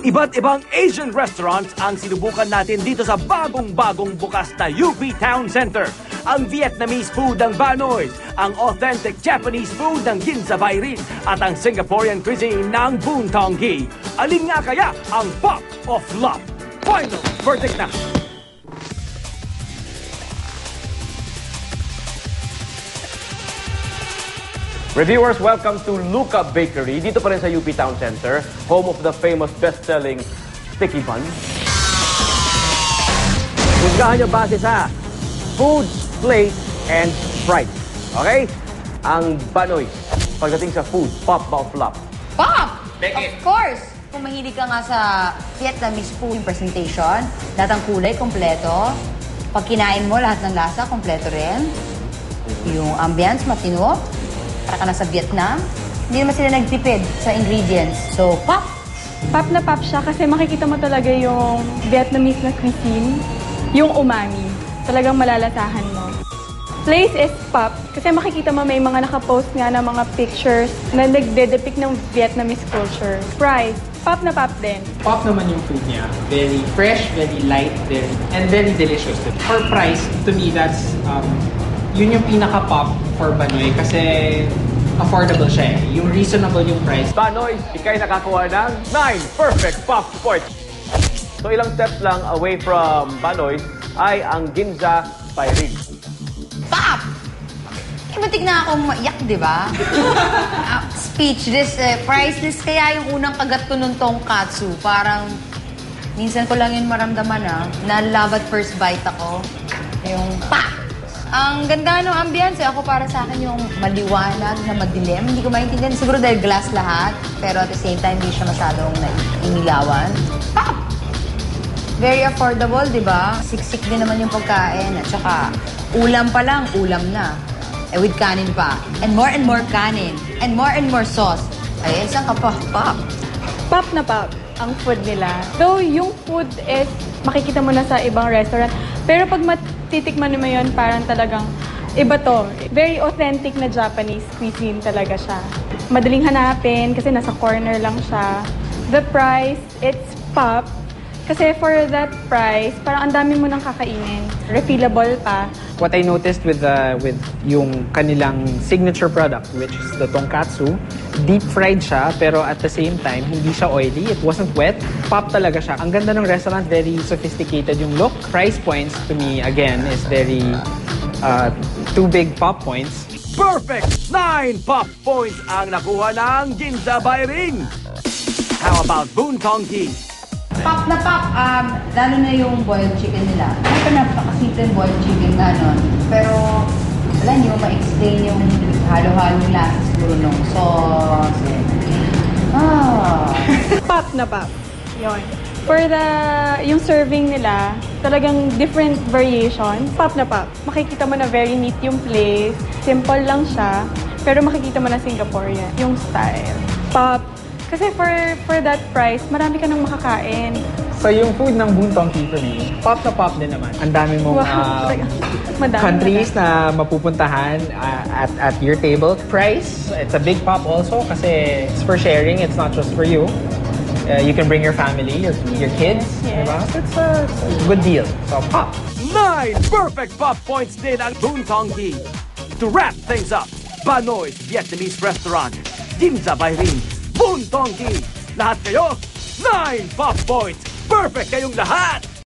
Iba't ibang Asian restaurants ang sinubukan natin dito sa bagong-bagong bukas na UP Town Center. Ang Vietnamese food ng Banoy, ang authentic Japanese food ng Ginza Bayrin, at ang Singaporean cuisine ng Boon Tong Kee. Alin nga kaya ang Pop of Love? Final verdict na! Reviewers, welcome to Luca Bakery. Dito pa rin sa UP Town Center, home of the famous best-selling sticky bun. Husgahan nyo base sa food, place, and price. Okay? Ang Banoy, pagdating sa food, pop ba o flop? Pop! Becky. Of course! Kung mahilig ka nga sa Vietnamese food, yung presentation, lahat ng kulay, kompleto. Pag kinain mo, lahat ng lasa, kompleto rin. Yung ambience, matino. Para ka na sa Vietnam. Hindi naman sila nagtipid sa ingredients. So, pop! Pop na pop siya kasi makikita mo talaga yung Vietnamese na cuisine, yung umami. Talagang malalasahan mo. Place is pop kasi makikita mo may mga nakapost nga na mga pictures na nagde-depict ng Vietnamese culture. Price, pop na pop din. Pop naman yung food niya. Very fresh, very light, and very delicious. For price, to me, that's yun yung pinaka-pop for Banoy kasi affordable siya eh. Yung reasonable yung price. Banoy, ikay nakakuha ng 9 perfect pop points. So ilang steps lang away from Banoy ay ang Ginza Bayrin. Pop! Matik na akong maiyak, di ba? Speechless, priceless kaya yung unang kagat ko nung tonkatsu. Parang, minsan ko lang yun maramdaman na love at first bite ako. Yung pop! Ang ganda ng ambience. Ako para sa akin yung maliwanag na madilim. Hindi ko maintindihan. Siguro dahil glass lahat. Pero at the same time, hindi siya masyadong inilawan. Pop! Very affordable, di ba? Siksik din naman yung pagkain. At saka, ulam pa lang, ulam na. With kanin pa. And more kanin. And more sauce. Ay, saan ka pa? Pop! Pop na pop ang food nila. Though yung food is makikita mo na sa ibang restaurant, pero pag matitikman mo yun, parang talagang iba to. Very authentic na Japanese cuisine talaga siya. Madaling hanapin kasi nasa corner lang siya. The price, it's pop. Kasi for that price, parang ang dami mo nang kakainin. Refillable pa. What I noticed with yung kanilang signature product, which is the tonkatsu, deep fried siya, pero at the same time, hindi siya oily. It wasn't wet. Pop talaga siya. Ang ganda ng restaurant, very sophisticated yung look. Price points, to me, again, is very, 2 big pop points. Perfect! 9 pop points ang nakuha ng Ginza Bayrin. How about Boon Tong Kee? Pop na pop, lalo na yung boiled chicken nila. Ito napakasimple yung boiled chicken na nun. Pero, wala niyo ma-explain yung halo-halo lasa siguro nung sauce. Pop na pop. Yun. For yung serving nila, talagang different variations. Pop na pop. Makikita mo na very neat yung place. Simple lang siya. Pero makikita mo na Singaporean. Yung style. Pop. Kasi for that price, marami ka nang makakain. So yung food ng Boon Tong Kee for me, pop na pop din naman. Ang dami mong countries na mapupuntahan at your table. Price, it's a big pop also kasi it's for sharing, it's not just for you. You can bring your family, your kids, yes. Diba? So it's a good deal. So pop. 9 perfect pop points din ang Boon Tong Kee. To wrap things up, Banoy's Vietnamese restaurant, Ginza Bayrin, Boon Tong Kee. Lahat kayo, 9 pop points. Perfect kayong lahat!